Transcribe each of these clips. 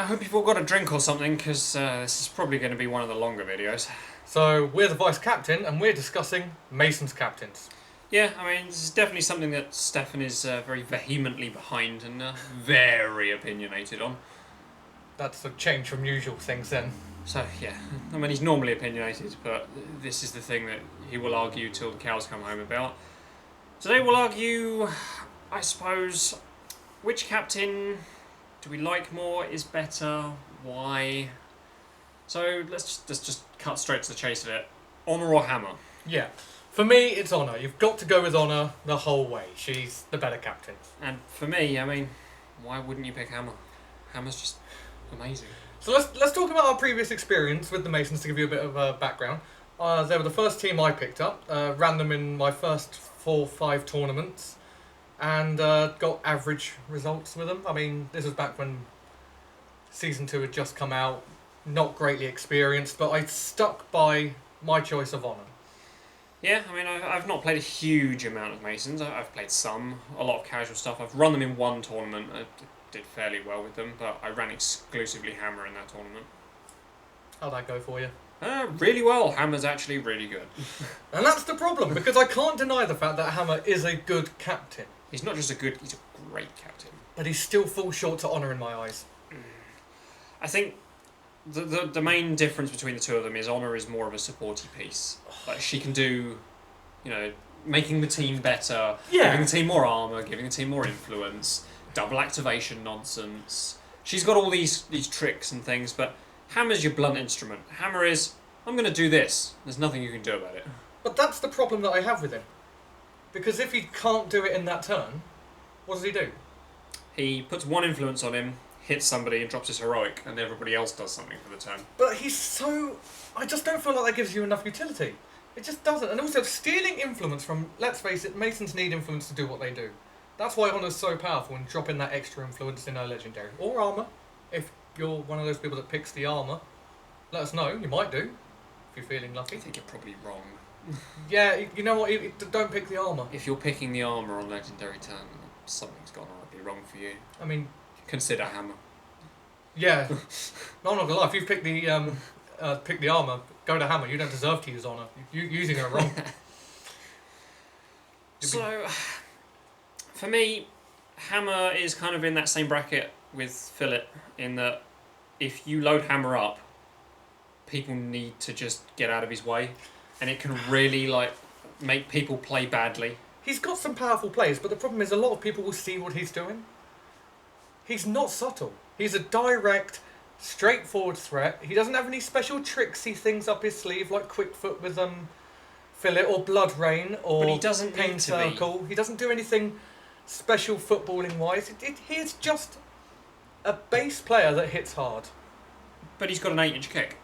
I hope you've all got a drink or something, because this is probably going to be one of the longer videos. So, we're the vice captain, and we're discussing Mason's captains. Yeah, I mean, this is definitely something that Stefan is very vehemently behind and very opinionated on. That's a change from usual things then. So, yeah, I mean, he's normally opinionated, but this is the thing that he will argue till the cows come home about. Today we'll argue, I suppose, which captain do we like more, is better, why? So let's just cut straight to the chase of it. Honor or Hammer? Yeah. For me, it's Honor. You've got to go with Honor the whole way. She's the better captain. And for me, I mean, why wouldn't you pick Hammer? Hammer's just amazing. So let's talk about our previous experience with the Masons to give you a bit of a background. They were the first team I picked up, ran them in my first 4-5 tournaments, and got average results with them. I mean, this was back when Season 2 had just come out, not greatly experienced, but I stuck by my choice of Honor. Yeah, I mean, I've not played a huge amount of Masons. I've played some, a lot of casual stuff. I've run them in one tournament. I did fairly well with them, but I ran exclusively Hammer in that tournament. How'd that go for you? Really well. Hammer's actually really good. And that's the problem, because I can't deny the fact that Hammer is a good captain. He's not just a good, he's a great captain. But he still falls short to Honor in my eyes. I think the main difference between the two of them is Honor is more of a supporty piece. Like, she can do, making the team better, giving the team more armour, giving the team more influence, double activation nonsense. She's got all these tricks and things, but Hammer's your blunt instrument. Hammer is, I'm going to do this. There's nothing you can do about it. But that's the problem that I have with him. Because if he can't do it in that turn, what does he do? He puts one influence on him, hits somebody and drops his heroic, and everybody else does something for the turn. But he's so... I just don't feel like that gives you enough utility. It just doesn't. And also, stealing influence from... Let's face it, Masons need influence to do what they do. That's why Honor's so powerful, and dropping that extra influence in her legendary. Or armour. If you're one of those people that picks the armour, let us know. You might do, if you're feeling lucky. I think you're probably wrong. Yeah, you know what? Don't pick the armour. If you're picking the armour on legendary turn, something's gone horribly wrong for you. I mean... Consider Hammer. Yeah. No, I'm not gonna lie. If you've picked the armour, go to Hammer. You don't deserve to use Honor. You're using her wrong. So, for me, Hammer is kind of in that same bracket with Philip, in that if you load Hammer up, people need to just get out of his way, and it can really make people play badly. He's got some powerful plays, but the problem is a lot of people will see what he's doing. He's not subtle. He's a direct, straightforward threat. He doesn't have any special tricksy things up his sleeve like Quick Foot with Fillet or Blood Rain or But he doesn't Pain need to Circle. He doesn't do anything special footballing wise. He's just a base player that hits hard. But he's got an 8-inch kick.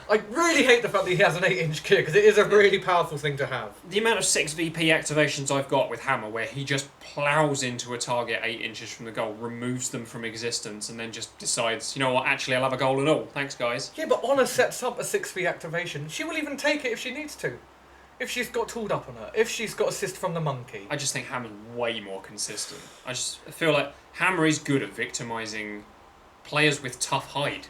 I really hate the fact that he has an 8-inch kick, because it is a really powerful thing to have. The amount of 6 VP activations I've got with Hammer, where he just plows into a target 8 inches from the goal, removes them from existence, and then just decides, you know what, actually I'll have a goal and all. Thanks, guys. Yeah, but Honor sets up a 6V activation. She will even take it if she needs to. If she's got tooled up on her. If she's got assist from the monkey. I just think Hammer's way more consistent. I just feel like Hammer is good at victimising players with tough hide.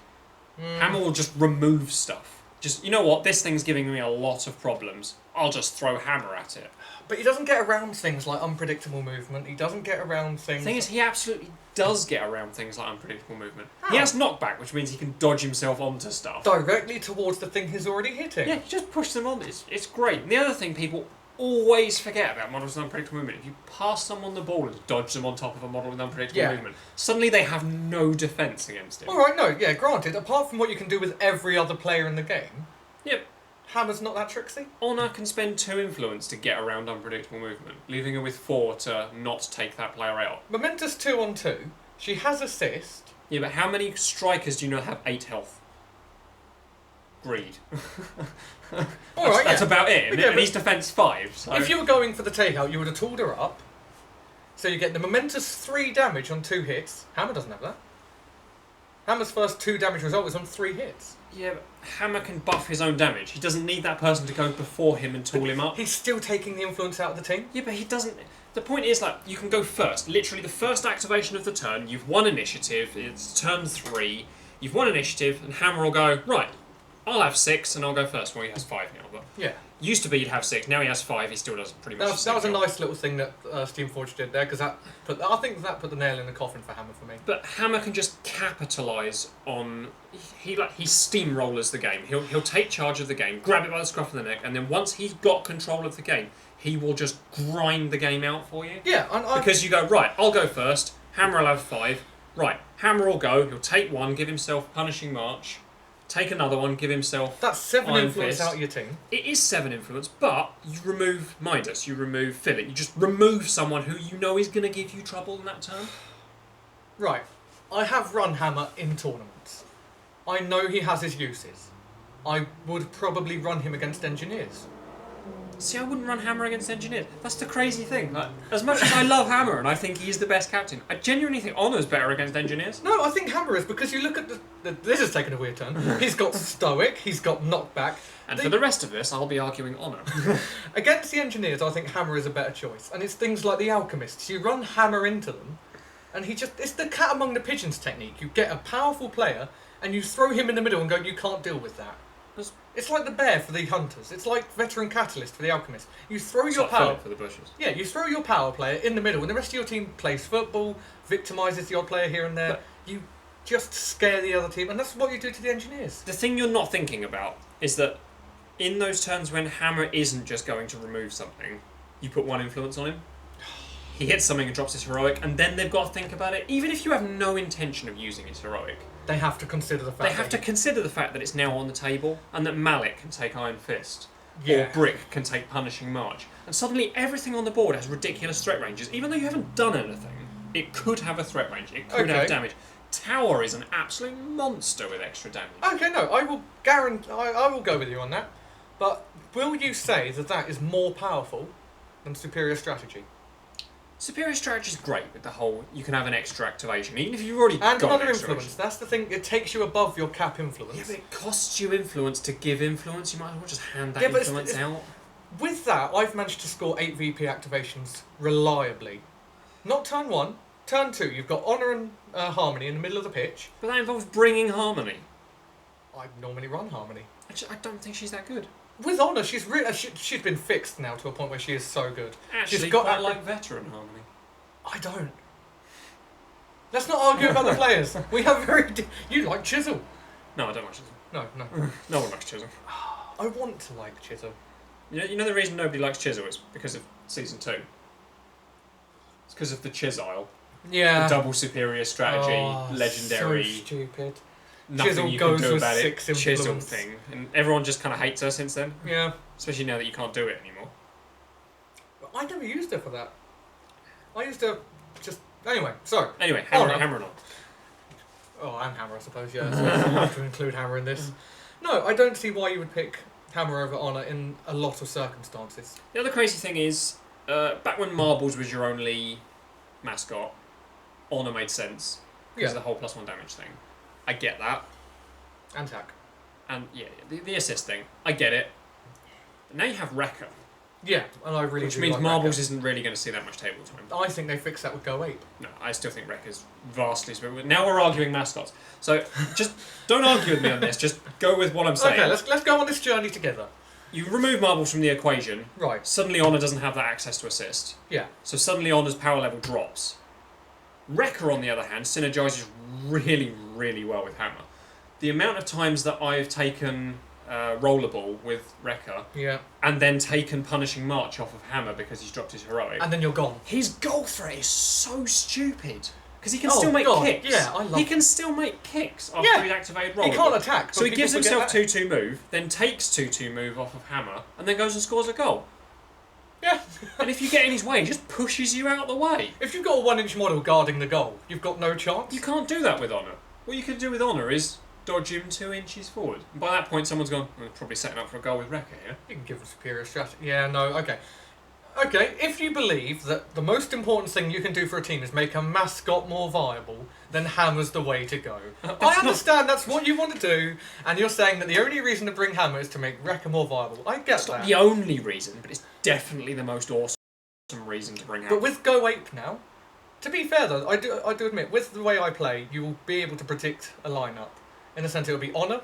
Hammer will just remove stuff. Just, you know what, this thing's giving me a lot of problems. I'll just throw Hammer at it. But he doesn't get around things like unpredictable movement. He doesn't get around things... The thing is, he absolutely does get around things like unpredictable movement. How? He has knockback, which means he can dodge himself onto stuff. Directly towards the thing he's already hitting. Yeah, you just push them on. It's great. And the other thing people always forget about models with unpredictable movement, if you pass someone the ball and dodge them on top of a model with unpredictable movement, suddenly they have no defence against it. Alright, no, yeah, granted, apart from what you can do with every other player in the game, Yep. Hammer's not that tricksy. Honor can spend 2 influence to get around unpredictable movement, leaving her with 4 to not take that player out. Momentous 2-on-2, she has assist. Yeah, but how many strikers do you know have 8 health? Greed. That's about it. Yeah, and he's defence 5. So. If you were going for the takeout, you would have tooled her up. So you get the momentous 3 damage on 2 hits. Hammer doesn't have that. Hammer's first 2 damage result was on 3 hits. Yeah, but Hammer can buff his own damage. He doesn't need that person to go before him and tool him up. He's still taking the influence out of the team. Yeah, but he doesn't... The point is, like, you can go first. Literally, the first activation of the turn, you've won initiative, it's turn 3, you've won initiative, and Hammer will go, right, I'll have 6 and I'll go first. Well, he has 5 now, but... Yeah. Used to be he'd have 6, now he has 5, he still does pretty much That was a nice little thing that Steamforge did there, because I think that put the nail in the coffin for Hammer for me. But Hammer can just capitalise on... He steamrollers the game. He'll take charge of the game, grab it by the scruff of the neck, and then once he's got control of the game, he will just grind the game out for you. Yeah, because you go, right, I'll go first, Hammer will have 5, right, Hammer will go, he'll take 1, give himself Punishing March, take another one, give himself That's 7 Iron influence Fist. out of your team. It is 7 influence, but you remove Midas, you remove Philip, you just remove someone who you know is going to give you trouble in that turn. Right. I have run Hammer in tournaments. I know he has his uses. I would probably run him against Engineers. See, I wouldn't run Hammer against Engineers. That's the crazy thing. Like, as much as I love Hammer and I think he's the best captain, I genuinely think Honor's better against Engineers. No, I think Hammer is, because you look at this has taken a weird turn. He's got Stoic, he's got Knockback. And for the rest of this, I'll be arguing Honor. Against the Engineers, I think Hammer is a better choice. And it's things like the Alchemists. You run Hammer into them, and it's the cat among the pigeons technique. You get a powerful player, and you throw him in the middle and go, you can't deal with that. It's like the bear for the hunters. It's like veteran catalyst for the alchemist. You throw It's your like power Philip for the bushes. Yeah, you throw your power player in the middle, and the rest of your team plays football, victimises the odd player here and there. You just scare the other team, and that's what you do to the Engineers. The thing you're not thinking about is that in those turns when Hammer isn't just going to remove something, you put 1 influence on him. He hits something and drops his heroic, and then they've got to think about it. Even if you have no intention of using his heroic, they have to consider the fact. They have to consider the fact that it's now on the table, and that Malik can take Iron Fist, Yeah. or Brick can take Punishing March, and suddenly everything on the board has ridiculous threat ranges. Even though you haven't done anything, it could have a threat range. It could have damage. Tower is an absolute monster with extra damage. Okay, no, I will guarantee. I will go with you on that. But will you say that that is more powerful than Superior Strategy? Superior Strategy is great with the whole, you can have an extra activation, even if you've already and got another an extra influence. That's the thing, it takes you above your cap influence. Yeah, but it costs you influence to give influence. You might as well just hand that Yeah, but influence out. With that, I've managed to score 8 VP activations reliably. Not turn 1, turn 2. You've got Honour and Harmony in the middle of the pitch. But that involves bringing Harmony. I normally run Harmony. I don't think she's that good. With Honour, she's she's been fixed now to a point where she is so good. Actually, she's got quite like veteran Harmony. I don't. Let's not argue about the players. We have very... You like Chisel. No, I don't like Chisel. No. No one likes Chisel. I want to like Chisel. You know the reason nobody likes Chisel is because of Season 2. It's because of the Chisile. Yeah. The double superior strategy, legendary... So stupid. Nothing Chisel you can goes do with about it. 6 Chisel influence. thing. And everyone just kind of hates her since then. Yeah. Especially now that you can't do it anymore. I never used her for that. I used her just... Anyway, sorry. Anyway, Honour. Hammer on. Oh, and Hammer, I suppose, yeah. So I have to include Hammer in this. No, I don't see why you would pick Hammer over Honour in a lot of circumstances. The other crazy thing is, back when Marbles was your only mascot, Honour made sense. Because of the whole +1 damage thing. I get that. And Tack. And yeah, the assist thing. I get it. But now you have Wrecker. Yeah, and I really Which do means like Marbles Wrecker. isn't really going to see that much table time. I think they fixed that with Go Ape. No, I still think Wrecker's vastly superior. Now we're arguing mascots. So just don't argue with me on this. Just go with what I'm saying. Okay, let's go on this journey together. You remove Marbles from the equation. Right. Suddenly Honour doesn't have that access to assist. Yeah. So suddenly Honour's power level drops. Wrecker, on the other hand, synergizes really, really well with Hammer. The amount of times that I've taken Rollerball with Wrecker and then taken Punishing March off of Hammer because he's dropped his heroic. And then you're gone. His goal threat is so stupid. Because he can still make kicks. Yeah, I love He can still make kicks after he's activated Rollerball. He can't attack. So he gives himself 2-2 move, then takes 2-2 move off of Hammer, and then goes and scores a goal. Yeah. And if you get in his way, he just pushes you out of the way. If you've got a 1-inch model guarding the goal, you've got no chance. You can't do that with Honour. What you can do with Honour is dodge him 2 inches forward. And by that point, someone's gone, well, probably setting up for a goal with Wrecker here. You can give a superior strategy. Yeah, no, okay. Okay, if you believe that the most important thing you can do for a team is make a mascot more viable, then Hammer's the way to go. I understand that's what you want to do, and you're saying that the only reason to bring Hammer is to make Wrecker more viable. I get It's not that. the only reason, but it's definitely the most awesome reason to bring Hammer. But with Go Ape now, to be fair though, I do admit, with the way I play, you will be able to predict a lineup. In a sense, it'll be Honor,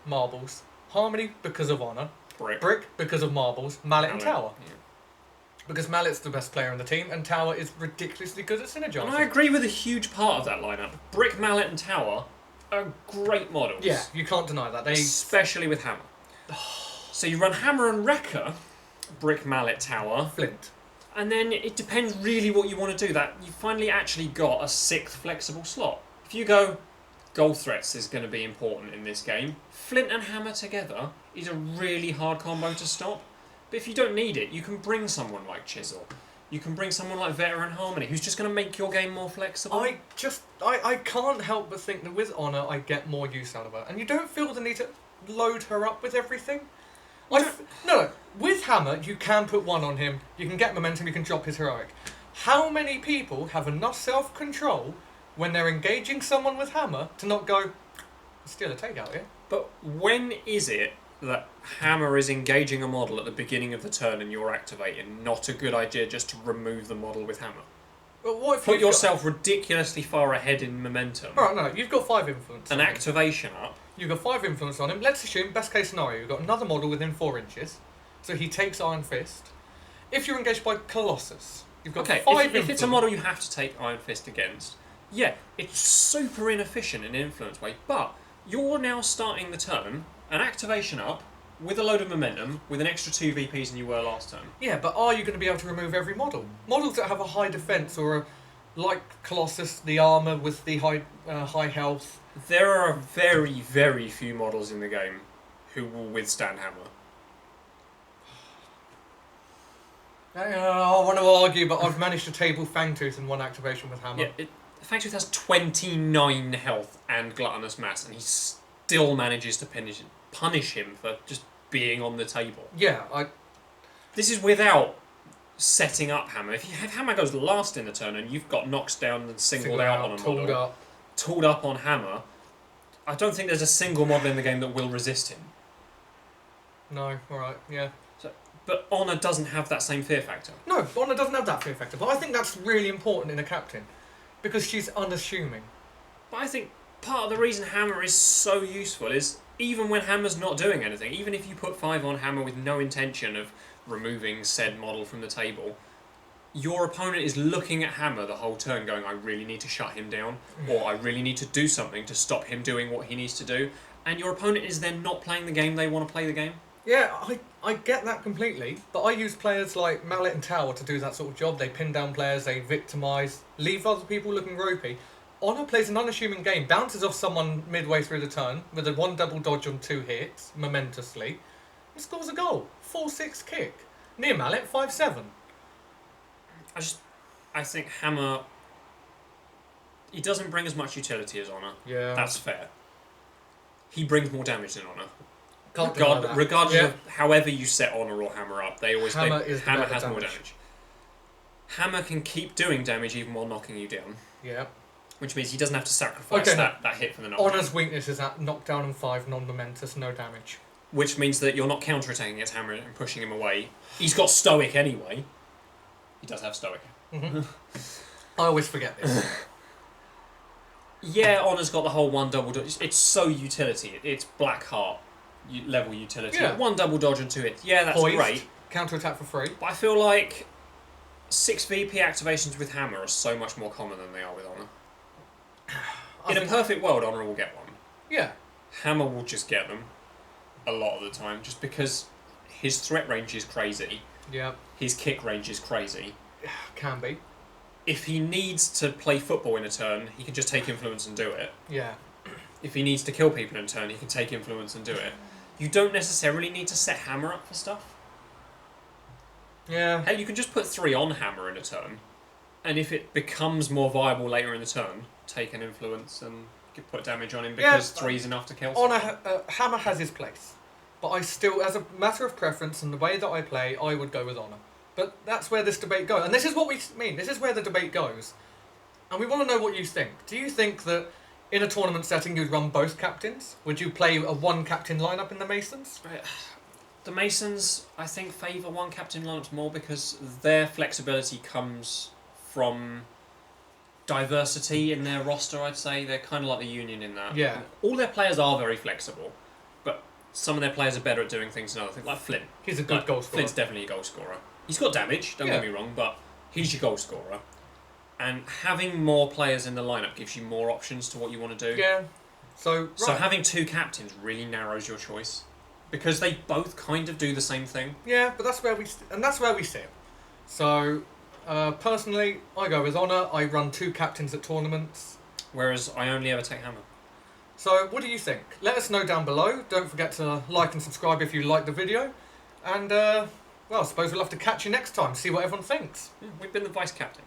Marbles, Harmony because of Honor, Brick because of Marbles, Mallet and Tower. Yeah. Because Mallet's the best player on the team, and Tower is ridiculously good at synergising. And I agree with a huge part of that lineup. Brick, Mallet, and Tower are great models. Yeah, you can't deny that. Especially with Hammer. So you run Hammer and Wrecker, Brick, Mallet, Tower, Flint. and then it depends really what you want to do. That you finally actually got a 6th flexible slot. If you go, goal threats is going to be important in this game. Flint and Hammer together is a really hard combo to stop. But if you don't need it, you can bring someone like Chisel. You can bring someone like Veteran Harmony, who's just going to make your game more flexible. I can't help but think that with Honor, I get more use out of her. And you don't feel the need to load her up with everything. No, with Hammer, you can put one on him, you can get momentum, you can drop his heroic. How many people have enough self-control when they're engaging someone with Hammer to not go, steal a takeout here? But when is it that Hammer is engaging a model at the beginning of the turn and you're activating? Not a good idea just to remove the model with Hammer. But what if Put yourself ridiculously far ahead in momentum. Alright, no, you've got 5 influence. An activation up. You've got 5 influence on him. Let's assume, best case scenario, you've got another model within 4 inches. So he takes Iron Fist. If you're engaged by Colossus, you've got 5 influence. If it's a model you have to take Iron Fist against, yeah, it's super inefficient in influence way, but you're now starting the turn, an activation up, with a load of momentum, with an extra 2 VPs than you were last turn. Yeah, but are you going to be able to remove every model? Models that have a high defense or like Colossus, the armor with the high health. There are very, very few models in the game who will withstand Hammer. I want to argue, but I've managed to table Fangtooth in one activation with Hammer. Yeah, Fangtooth has 29 health and Gluttonous Mass, and he still manages to punish him for just being on the table. Yeah, This is without setting up Hammer. If Hammer goes last in the turn and you've got knocks down and singled out on a model, tooled up on Hammer, I don't think there's a single model in the game that will resist him. No, alright, yeah. But Honor doesn't have that same fear factor. No, Honor doesn't have that fear factor, but I think that's really important in a captain, because she's unassuming. But I think part of the reason Hammer is so useful is even when Hammer's not doing anything, even if you put 5 on Hammer with no intention of removing said model from the table, your opponent is looking at Hammer the whole turn going, I really need to shut him down, or I really need to do something to stop him doing what he needs to do, and your opponent is then not playing the game they want to play the game. Yeah, I get that completely, but I use players like Mallet and Tower to do that sort of job. They pin down players, they victimise, leave other people looking ropey. Honor plays an unassuming game, bounces off someone midway through the turn with a 1 double dodge on 2 hits, momentously, and scores a goal. 4-6 kick. Near Mallet, 5-7. I think Hammer, he doesn't bring as much utility as Honor. Yeah. That's fair. He brings more damage than Honor. Can't Regardless of however you set Honor or Hammer up, Hammer has more damage. Hammer can keep doing damage even while knocking you down. Yeah. Which means he doesn't have to sacrifice that hit for the knockdown. Honor's weakness is at knockdown and 5, non-momentous, no damage. Which means that you're not counterattacking against Hammer and pushing him away. He's got Stoic anyway. He does have Stoic. Mm-hmm. I always forget this. Yeah, Honor's got the whole 1 double dodge. It's so utility. It's Black Heart level utility. Yeah. 1 double dodge and 2 hits. Yeah, that's Poised, great. Counter-attack for free. But I feel like 6 VP activations with Hammer are so much more common than they are with Honor. In a perfect world, Honor will get one. Yeah. Hammer will just get them a lot of the time, just because his threat range is crazy. Yeah. His kick range is crazy. Can be. If he needs to play football in a turn, he can just take influence and do it. Yeah. If he needs to kill people in a turn, he can take influence and do it. You don't necessarily need to set Hammer up for stuff. Yeah. Hell, you can just put 3 on Hammer in a turn, and if it becomes more viable later in the turn, take an influence and put damage on him because 3 is enough to kill someone. Hammer has his place, but I still, as a matter of preference and the way that I play, I would go with Honor. But that's where this debate goes. And this is what we mean. This is where the debate goes. And we want to know what you think. Do you think that in a tournament setting you'd run both captains? Would you play a one-captain lineup in the Masons? The Masons, I think, favour one-captain lineups more because their flexibility comes from diversity in their roster, I'd say. They're kind of like the Union in that. Yeah. All their players are very flexible, but some of their players are better at doing things than other things. Like Flynn. He's a good goal scorer. Flint's definitely a goal scorer. He's got damage, don't get me wrong, but he's your goal scorer. And having more players in the lineup gives you more options to what you want to do. Yeah. So having two captains really narrows your choice because they both kind of do the same thing. Yeah, but that's where we sit. So personally, I go with Honor. I run two captains at tournaments. Whereas I only ever take Hammer. So what do you think? Let us know down below. Don't forget to like and subscribe if you like the video. And well, I suppose we'll have to catch you next time. See what everyone thinks. Yeah, we've been the vice captain.